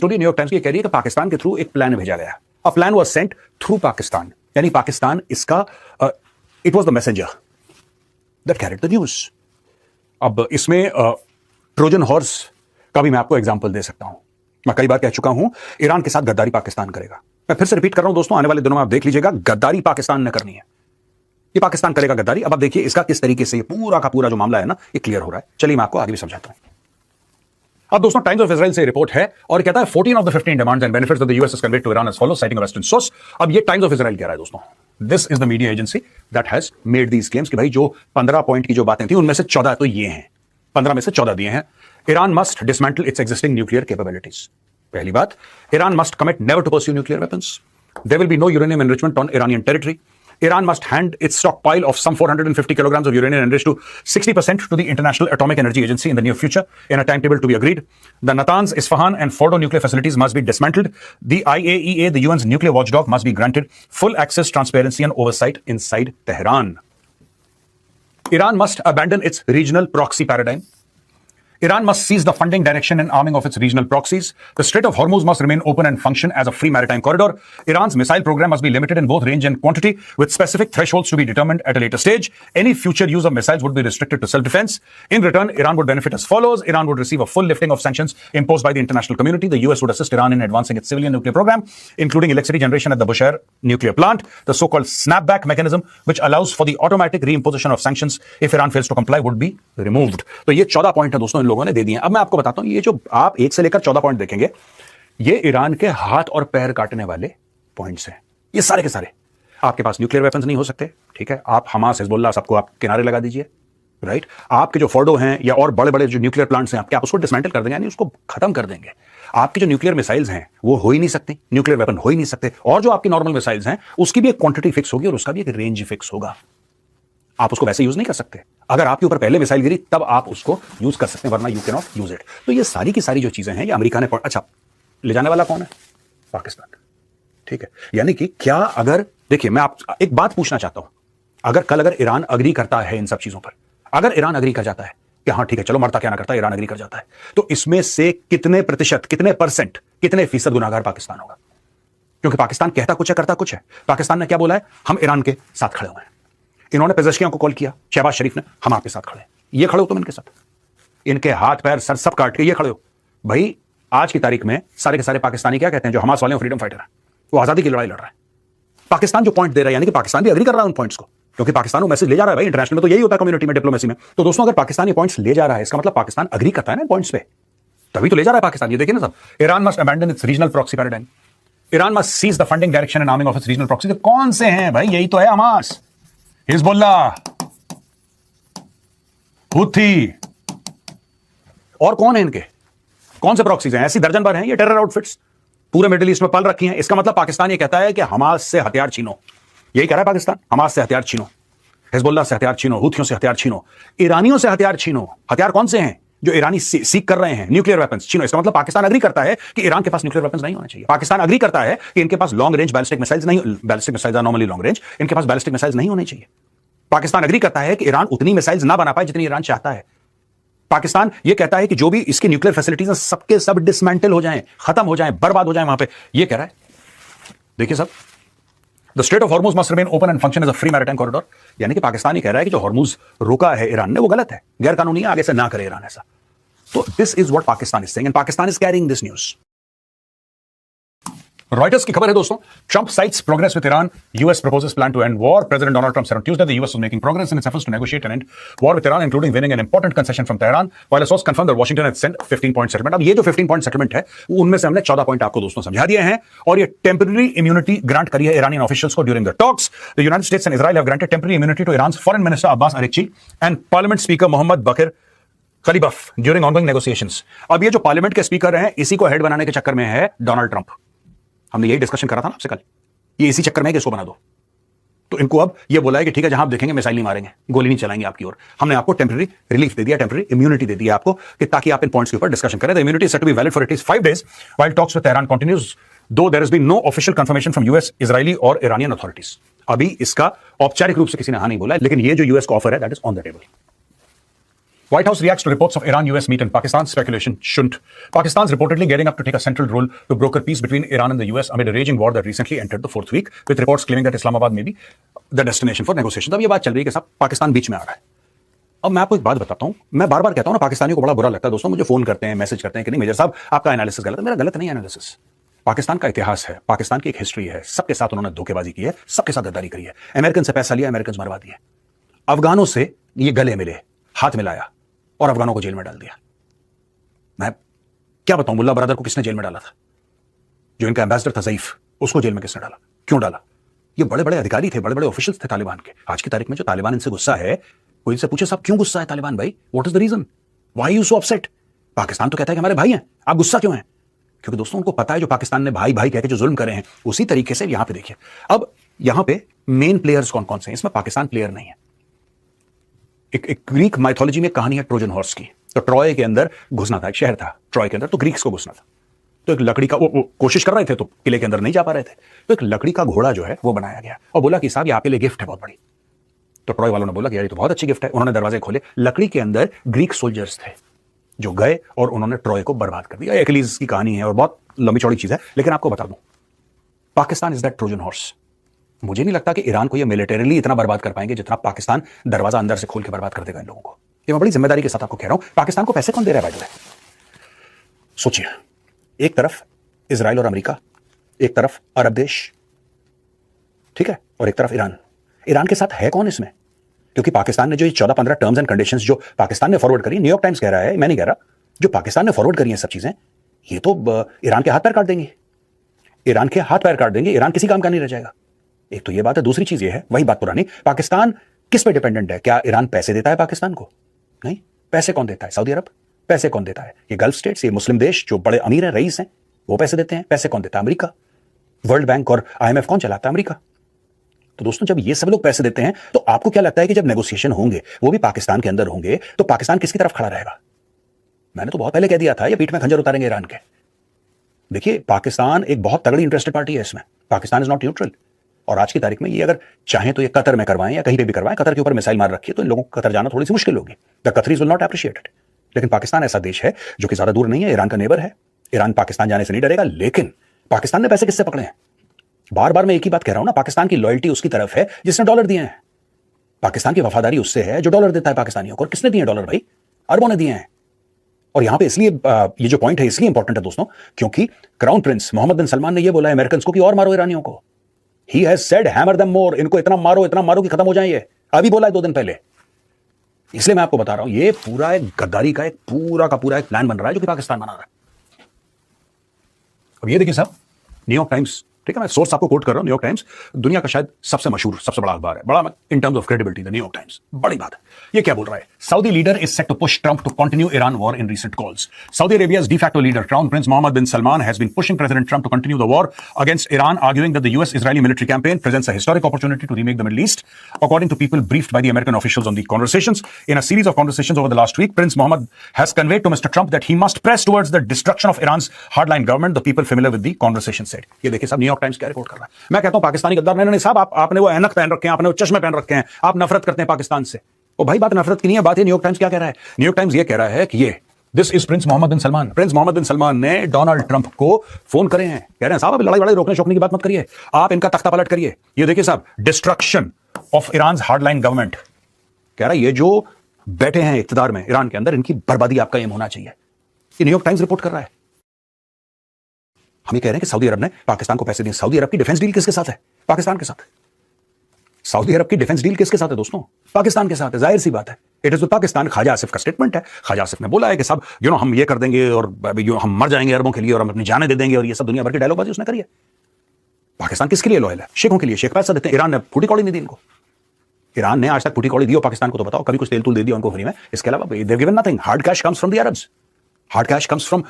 Story New York times की कह रही है कि पाकिस्तान के थ्रू एक प्लान भेजा गया। A plan was sent through Pakistan, यानी पाकिस्तान इसका it was the messenger that carried the news. अब इसमें ट्रोजन हॉर्स का भी मैं आपको एग्जांपल दे सकता हूं। मैं कई बार कह चुका हूं, ईरान के साथ गद्दारी पाकिस्तान करेगा। मैं फिर से रिपीट कर रहा हूं दोस्तों, आने वाले दिनों में आप देख लीजिएगा, गद्दारी पाकिस्तान ने करनी है। ये पाकिस्तान करेगा गद्दारी। अब आप देखिए इसका किस तरीके से ये पूरा का पूरा जो मामला है ना, ये क्लियर हो रहा है। चलिए मैं आपको आगे भी समझाता हूं। अब दोस्तों टाइम्स ऑफ इजराइल से रिपोर्ट है और कहता है 14 of the 15 demands and benefits of the US is conveyed to Iran as follows, citing a western source. अब ये टाइम्स ऑफ इजराइल कह रहा है दोस्तों, this is the media agency that has made these claims कि भाई जो 15 point की जो बातें थी उनमें से 14 तो ये हैं, 15 में से 14 दिए हैं। Iran must dismantle its existing nuclear capabilities. पहली बात, Iran must commit never to pursue nuclear weapons. There will be no uranium enrichment on Iranian territory. Iran must hand its stockpile of some 450 kilograms of uranium enriched to 60% to the International Atomic Energy Agency in the near future in a timetable to be agreed. The Natanz, Isfahan and Fordo nuclear facilities must be dismantled. The IAEA, the UN's nuclear watchdog, must be granted full access, transparency and oversight inside Tehran. Iran must abandon its regional proxy paradigm. Iran must seize the funding, direction and arming of its regional proxies. The Strait of Hormuz must remain open and function as a free maritime corridor. Iran's missile program must be limited in both range and quantity, with specific thresholds to be determined at a later stage. Any future use of missiles would be restricted to self-defense. In return, Iran would benefit as follows. Iran would receive a full lifting of sanctions imposed by the international community. The US would assist Iran in advancing its civilian nuclear program, including electricity generation at the Bushehr nuclear plant. The so-called snapback mechanism, which allows for the automatic reimposition of sanctions if Iran fails to comply, would be removed. तो ये 14 point है दोस्तों, लोगों ने दे दिए। अब मैं आपको बताता हूं, ये जो आप 1 से लेकर 14 पॉइंट देखेंगे, ये ईरान के हाथ और पैर काटने वाले पॉइंट्स हैं। ये सारे के सारे। आपके पास न्यूक्लियर वेपन्स नहीं हो सकते, ठीक है, आप हमास, हिजबुल्लाह सबको आप किनारे लगा दीजिए, राइट। आपके जो फोर्डो हैं या और बड़े बड़े जो न्यूक्लियर प्लांट्स हैं आपके, आप उसको डिसमेंटल कर देंगे, यानी उसको खत्म कर देंगे। आपकी जो न्यूक्लियर मिसाइल्स हैं वो हो ही नहीं सकती, न्यूक्लियर वेपन हो ही नहीं सकते। और जो आपकी नॉर्मल मिसाइल्स हैं उसकी भी एक क्वांटिटी फिक्स होगी और उसका भी एक रेंज फिक्स होगा। आप उसको वैसे यूज नहीं कर सकते। अगर आपके ऊपर पहले मिसाइल गिरी तब आप उसको यूज कर सकते हैं, वरना you can not use it. तो ये सारी की सारी जो चीजें हैं ये अमेरिका ने अच्छा, ले जाने वाला कौन है? पाकिस्तान, ठीक है। यानी कि क्या अगर, देखिए मैं आप एक बात पूछना चाहता हूं, अगर ईरान अग्री करता है इन सब चीजों पर, अगर ईरान अग्री कर जाता है कि हाँ ठीक है चलो मरता क्या ना करता, ईरान अग्री कर जाता है, तो इसमें से कितने प्रतिशत, कितने परसेंट, कितने फीसद गुनाहगार पाकिस्तान होगा? क्योंकि पाकिस्तान कहता कुछ है करता कुछ है। पाकिस्तान ने क्या बोला है? हम ईरान के साथ खड़े हुए हैं। इन्होंने पेजेश्कियां को कॉल किया, शहबाज शरीफ ने, हम आपके साथ खड़े हैं। ये खड़े हो तुम इनके साथ, इनके हाथ पैर सर सब काट के ये खड़े हो। भाई आज की तारीख में सारे के सारे पाकिस्तानी क्या कहते हैं, जो हमास वाले फ्रीडम फाइटर है, वो आजादी की लड़ाई लड़ रहा है। पाकिस्तान जो पॉइंट दे रहा है, यानी कि पाकिस्तान भी अग्री कर रहा है उन पॉइंट्स को, क्योंकि पाकिस्तान को मैसेज ले जा रहा है। भाई इंटरनेशनल में तो यही होता है, कम्युनिटी में, डिप्लोमेसी में। तो दोस्तों अगर पाकिस्तान ये पॉइंट्स ले जा रहा है, इसका मतलब पाकिस्तान अग्री करता है ना पॉइंट्स पे, तभी तो ले जा रहा है पाकिस्तान। ये देखिए ना सब, Iran must abandon its regional proxy paradigm, Iran must cease the funding, direction and arming of its regional proxy. कौन से हैं भाई? यही तो है हमास, हिजबुल्लाह, हुथी, और कौन है इनके, कौन से प्रॉक्सीज हैं? ऐसी दर्जन भर हैं ये टेरर आउटफिट्स, पूरे मिडिल ईस्ट में पल रखी हैं। इसका मतलब पाकिस्तान ये कहता है कि हमास से हथियार छीनो, यही कह रहा है पाकिस्तान, हमास से हथियार छीनो, हिजबुल्लाह से हथियार छीनो, हुथियों से हथियार छीनो, ईरानियों से हथियार छीनो। हथियार कौन से हैं? जो ईरानी सीख कर रहे हैं, न्यूक्लियर वेपन्स छीनो। इसका मतलब पाकिस्तान अग्री करता है कि ईरान के पास न्यूक्लियर वेपन्स नहीं होने चाहिए। पाकिस्तान अग्री करता है कि इनके पास लॉन्ग रेंज बैलिस्टिक मिसाइल्स नहीं, ballistic missiles are normally long range, इनके पास बैलिस्टिक मिसाइल्स नहीं होने चाहिए। पाकिस्तान अग्री करता है कि ईरान उतनी मिसाइल्स ना बना पाए जितनी ईरान चाहता है। पाकिस्तान यह कहता है कि जो भी इसकी न्यूक्लियर फैसिलिटीज हैं सबके सब डिसमेंटल हो जाएं, खत्म हो जाएं, बर्बाद हो जाएं वहां पे, यह कह रहा है। देखिए सब, the strait of Hormuz must remain open and function as a free maritime corridor. यानी कि पाकिस्तान ही कह रहा है कि जो हॉर्मुज रोका है ईरान ने वो गलत है, गैर कानूनी है, आगे से ना करे ईरान ऐसा। तो this is what Pakistan is saying and Pakistan is carrying this news. Reuters की खबर है दोस्तों, Trump cites progress with Iran, US proposes plan to end war. President Donald Trump said on Tuesday the US was making progress in its efforts to negotiate and end war with Iran, including winning an important concession from Tehran, while a source confirmed that Washington had sent 15-point settlement. अब ये जो 15-point settlement है, उनमें से हमने 14 point आपको दोस्तों समझा दिए हैं, और ये टेम्पररी इम्यूनिटी ग्रांट करी है ईरानियन ऑफिशियल्स को during the talks. The United States and Israel have granted temporary immunity to Iran's foreign minister Abbas Araghchi and parliament speaker Mohammad Bagher Ghalibaf during ongoing negotiations. अब ये जो parliament के speaker हैं, इसी को head बनाने के चक्कर में है डोनाल्ड ट्रंप। हमने यही डिस्कशन करा था ना आपसे कल, ये इसी चक्कर में है कि इसको बना दो। तो इनको अब ये बोला है कि ठीक है जहां आप देखेंगे मिसाइल नहीं मारेंगे, गोली नहीं चलाएंगे आपकी ओर। हमने आपको टेम्पररी रिलीफ दे दिया, टेम्पररी इम्यूनिटी दे दिया आपको, कि ताकि आप इन पॉइंट्स के ऊपर डिस्कशन करें। The immunity is set to be valid for at least 5 days while talks with Tehran continues, though there has been no official confirmation from US, Israeli और ईरानियन अथॉरिटीज। अभी इसका औपचारिक रूप से किसी ने हाँ नहीं बोला है, लेकिन ये जो यूएस का ऑफर है that is on the table. White House reacts to reports of Iran-US meet and Pakistan's speculation shouldn't. Pakistan's reportedly gearing up to take a central role to broker peace between Iran and the US amid a raging war that recently entered the fourth week, with reports claiming that Islamabad may be the destination for negotiations. अब ये बात चल रही है कि साहब पाकिस्तान बीच में आ रहा है। अब मैं आपको एक बात बताता हूं, मैं बार बार कहता हूं ना, पाकिस्तानियों को बड़ा बुरा लगता है दोस्तों, मुझे फोन करते हैं, मैसेज करते हैं कि नहीं मेजर साहब आपका एनालिसिस गलत है। मेरा गलत नहीं है एनालिसिस। पाकिस्तान का इतिहास है, पाकिस्तान की एक हिस्ट्री है, सबके साथ उन्होंने धोखेबाजी की है, सबके साथ गद्दारी करी है, अमेरिकन से पैसा लिया, अमेरिकन मरवा दिए, अफगानों से ये गले मिले, हाथ मिलाया और अफगानों को जेल में डाल दिया। मैं क्या बताऊं, मुल्ला बरादर को किसने जेल में डाला था? जो इनका एम्बेसडर था ज़ईफ, उसको जेल में किसने डाला? क्यों डाला? ये बड़े बड़े अधिकारी थे, बड़े बड़े ऑफिशियल्स थे तालिबान के। आज की तारीख में जो तालिबान इनसे गुस्सा है, कोई इनसे पूछे साहब क्यों गुस्सा है तालिबान भाई, what is the reason, why you so upset? Pakistan तो कहता है कि हमारे भाई हैं, आप गुस्सा क्यों हैं? क्योंकि दोस्तों उनको पता है जो पाकिस्तान ने भाई भाई कहकर जो जुल्म करे हैं, उसी तरीके से यहां पे देखिए। अब यहां पे मेन प्लेयर्स कौन कौन से हैं? इसमें पाकिस्तान प्लेयर नहीं है। एक ग्रीक माइथोलॉजी में कहानी है ट्रोजन हॉर्स की। तो ट्रॉय के अंदर घुसना था, एक शहर था ट्रॉय के अंदर, तो ग्रीक्स को घुसना था। तो एक लकड़ी का वो कोशिश कर रहे थे, तो किले के अंदर नहीं जा पा रहे थे, तो एक लकड़ी का घोड़ा जो है वो बनाया गया और बोला कि साहब ये आपके लिए गिफ्ट है बहुत बड़ी। तो ट्रॉय वालों ने बोला कि यार ये तो बहुत अच्छी गिफ्ट है। उन्होंने दरवाजे खोले, लकड़ी के अंदर ग्रीक सोल्जर्स थे जो गए और उन्होंने ट्रॉय को बर्बाद कर दिया। एक्लीज की कहानी है और बहुत लंबी चौड़ी चीज है, लेकिन आपको बता दूं, Pakistan is that Trojan horse. मुझे नहीं लगता कि ईरान को ये मिलिटरीली इतना बर्बाद कर पाएंगे जितना पाकिस्तान दरवाजा अंदर से खोल के बर्बाद कर देगा इन लोगों को। ये मैं बड़ी जिम्मेदारी के साथ आपको कह रहा हूं। पाकिस्तान को पैसे कौन दे रहा है भाई? सोचिए, एक तरफ इजराइल और अमेरिका, एक तरफ अरब देश, ठीक है, और एक तरफ ईरान। ईरान के साथ है कौन इसमें? क्योंकि पाकिस्तान ने जो ये 14-15 टर्म्स एंड कंडीशंस जो पाकिस्तान ने फॉरवर्ड करी, न्यूयॉर्क टाइम्स कह रहा है, मैं नहीं कह रहा, जो पाकिस्तान ने फॉरवर्ड करी है सब चीजें, ये तो ईरान के हाथ पैर काट देंगे, ईरान के हाथ पैर काट देंगे, ईरान किसी काम का नहीं रह जाएगा। एक तो ये बात है, दूसरी चीज ये है, वही बात पुरानी, पाकिस्तान किस पे डिपेंडेंट है? क्या ईरान पैसे देता है पाकिस्तान को? नहीं। पैसे कौन देता है? सऊदी अरब। पैसे कौन देता है? ये गल्फ स्टेट्स, ये मुस्लिम देश जो बड़े अमीर हैं, रईस हैं, वो पैसे देते हैं। पैसे कौन देता है? अमेरिका। वर्ल्ड बैंक और IMF कौन चलाता है? अमेरिका। तो दोस्तों जब ये सब लोग पैसे देते हैं, तो आपको क्या लगता है कि जब नेगोशिएशन होंगे वो भी पाकिस्तान के अंदर होंगे, तो पाकिस्तान किसकी तरफ खड़ा रहेगा? मैंने तो बहुत पहले कह दिया था ये पीठ में खंजर उतारेंगे ईरान के। देखिए, पाकिस्तान एक बहुत तगड़ी इंटरेस्टेड पार्टी है इसमें। Pakistan is not neutral. और आज की तारीख में ये अगर चाहें तो ये कतर में करवाएं या कहीं पे भी करवाएं, कतर के ऊपर मिसाइल मार रखी है तो इन लोगों को कतर जाना थोड़ी सी मुश्किल होगी। The Qataris will not appreciate it. लेकिन पाकिस्तान ऐसा देश है जो कि ज्यादा दूर नहीं है, ईरान का नेबर है, ईरान पाकिस्तान जाने से नहीं डरेगा। लेकिन पाकिस्तान ने पैसे किससे पकड़े हैं? बार बार मैं एक ही बात कह रहा हूं ना, पाकिस्तान की लॉयल्टी उसकी तरफ है जिसने डॉलर दिए हैं। पाकिस्तान की वफादारी उससे है जो डॉलर देता है पाकिस्तानियों को। और किसने दिए डॉलर भाई? अरबों ने दिए हैं। और यहां पे इसलिए ये जो पॉइंट है इसलिए इंपॉर्टेंट है दोस्तों, क्योंकि crown Prince Mohammad bin Salman ने ये बोला है अमेरिकन को कि और मारो ईरानियों को। He has said hammer them more, इनको इतना मारो कि खत्म हो जाए। ये अभी बोला है 2 दिन पहले। इसलिए मैं आपको बता रहा हूं, ये पूरा एक गद्दारी का एक पूरा का पूरा एक प्लान बन रहा है जो कि पाकिस्तान बना रहा है। अब ये देखिए साहब, न्यूयॉर्क टाइम्स, ठीक है, मैं सोर्स आपको कोट कर रहा हूं, न्यूयॉर्क टाइम्स दुनिया का शायद सबसे मशहूर, सबसे बड़ा अखबार है, बड़ा in terms of credibility, the New York Times, बड़ी बात है। ये क्या बोल रहा है? Saudi leader is set to push Trump to continue Iran war in recent calls. Saudi Arabia's de facto leader, Crown Prince Mohammed bin Salman, has been pushing President Trump to continue the war against Iran, arguing that the US-Israeli military campaign presents a historic opportunity to remake the Middle East. According to people briefed by the American officials on the conversations, in a series of conversations over the last week, Prince Mohammed has conveyed to Mr. Trump that he must press towards the destruction of Iran's hardline government. The people familiar with the conversation said. ये देखिए साहब, New York times क्या report कर रहा है। मैं कहता हूं पाकिस्तानी गद्दार, नहीं साहब, आपने वो ऐनक पहन रखे हैं, आपने वो चश्मे पहन रखे हैं, आप नफरत करते हैं पाकिस्तान से। ओ भाई, बात नफरत की नहीं है, बात है न्यूयॉर्क टाइम्स क्या कह रहा है। न्यूयॉर्क टाइम्स ये कह रहा है कि ये this is Prince Mohammad bin Salman. Prince Mohammad bin Salman ने डोनाल्ड ट्रंप को फोन करे हैं, कह रहे हैं साहब अभी लड़ाई रोकने शोकने की बात मत करिए, आप इनका तख्ता पलट करिए। ये देखिए साहब, destruction of Iran hardline government, कह रहा है ये जो बैठे हैं इख्तिदार में ईरान के अंदर, इनकी बर्बादी आपका एम होना चाहिए। ये न्यूयॉर्क टाइम्स रिपोर्ट कर रहा है। हम ये कह रहे हैं कि सऊदी अरब ने पाकिस्तान को पैसे दिए। सऊदी अरब की डिफेंस डील किसके साथ है? पाकिस्तान के साथ। सऊदी अरब की डिफेंस डील किसके साथ है दोस्तों? पाकिस्तान के साथ है, जाहिर सी बात है। It is Pakistan. ख्वाजा आसिफ का स्टेटमेंट है, ख्वाजा आसिफ ने बोला है कि साहब हम ये कर देंगे और हम मर जाएंगे अरबों के लिए और हम अपनी जानें दे देंगे, और ये सब दुनिया भर की डायलॉगबाजी उसने करी है। पाकिस्तान किसके लिए लॉयल है? शेखों के लिए। शेख पैसा देते हैं। ईरान ने फूटी कौड़ी नहीं दी इनको। ईरान ने आज तक फूटी कौड़ी दी हो पाकिस्तान को? तो बताओ, कभी कुछ तेल तूल दे दिया उनको फ्री में? इसके अलावा they have given nothing. Hard cash comes from the Arabs, hard cash comes from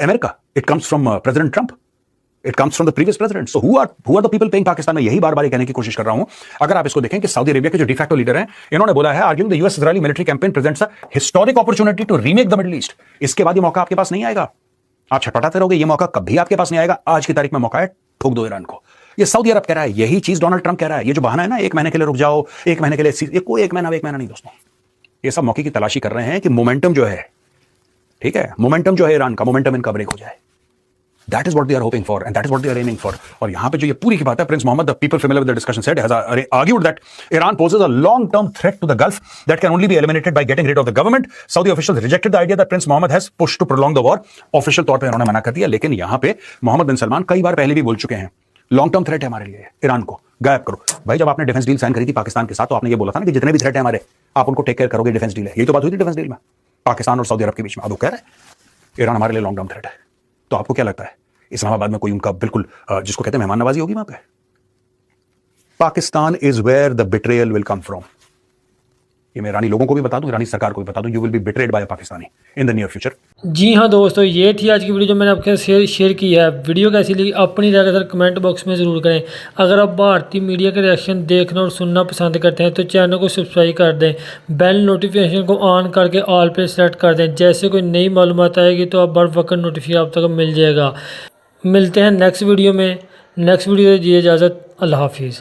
America, it comes from President Trump, it comes from the previous president. So who are the people paying Pakistan? में यही बार बार कहने की कोशिश कर रहा हूं। अगर आप इसको देखें कि सऊदी अरेबिया के जो डिफैक्टो लीडर हैं, इन्होंने बोला है arguing the US Israeli military campaign presents a historic opportunity to remake the Middle East. इसके बाद ये मौका आपके पास नहीं आएगा, आप छटपटाते रहोगे, ये मौका कभी आपके पास नहीं आएगा। आज की तारीख में मौका है, ठोक दो ईरान को। ये सऊदी अरब कह रहा है, यही चीज डोनाल्ड ट्रंप कह रहा है। ये जो बहाना है ना, 1 महीने के लिए रुक जाओ, 1 महीने के लिए, ये कोई 1 महीना नहीं दोस्तों, ये सब मौके की तलाशी कर रहे हैं कि मोमेंटम जो है, ठीक है, मोमेंटम जो है ईरान का, मोमेंटम इनका ब्रेक हो जाए। That is what they are hoping for and that is what they are aiming for. और यहां पे जो ये पूरी की बात है, Prince Mohammed, the people familiar with the discussion said, has argued that Iran poses a long term threat to the Gulf that can only be eliminated by getting rid of the government. Saudi officials rejected the idea that Prince Mohammed has pushed to prolong the war. Official तौर पे उन्होंने मना कर दिया, लेकिन यहां पे Mohammad bin Salman कई बार पहले भी बोल चुके हैं, लॉन्ग टर्म थ्रेट है हमारे लिए, ईरान को गायब करो। भाई जब आपने डिफेंस डील साइन करी थी पाकिस्तान के साथ, तो आपने ये बोला था ना कि जितने भी थ्रेट है हमारे, आप उनको टेक केयर करोगे, डिफेंस डील है। यही तो बात हुई थी डिफेंस डील में पाकिस्तान और सऊदी अरब के बीच में। अब वो कह रहे हैं ईरान हमारे लिए लॉन्ग टर्म थ्रेट है। तो आपको क्या लगता है, इस्लामाबाद में कोई उनका बिल्कुल जिसको कहते हैं मेहमान नवाजी होगी वहां पे? Pakistan is where the betrayal will come from. ये मैं ईरानी लोगों को भी बता दूं, ईरानी सरकार को भी बता दूं, you will be betrayed by Pakistani in the near future. जी हाँ दोस्तों, ये थी आज की वीडियो जो मैंने आपके साथ शेयर की है। वीडियो कैसी लगी अपनी राय के साथ कमेंट बॉक्स में ज़रूर करें। अगर आप भारतीय मीडिया के रिएक्शन देखना और सुनना पसंद करते हैं तो चैनल को सब्सक्राइब कर दें, बेल नोटिफिकेशन को ऑन करके ऑल पे सेलेक्ट कर दें। जैसे कोई नई मालूमात आएगी तो आप बर वक्त नोटिफिकेशन आप तक मिल जाएगा। मिलते हैं नेक्स्ट वीडियो में। नेक्स्ट वीडियो दीजिए इजाज़त। अल्लाह हाफिज़।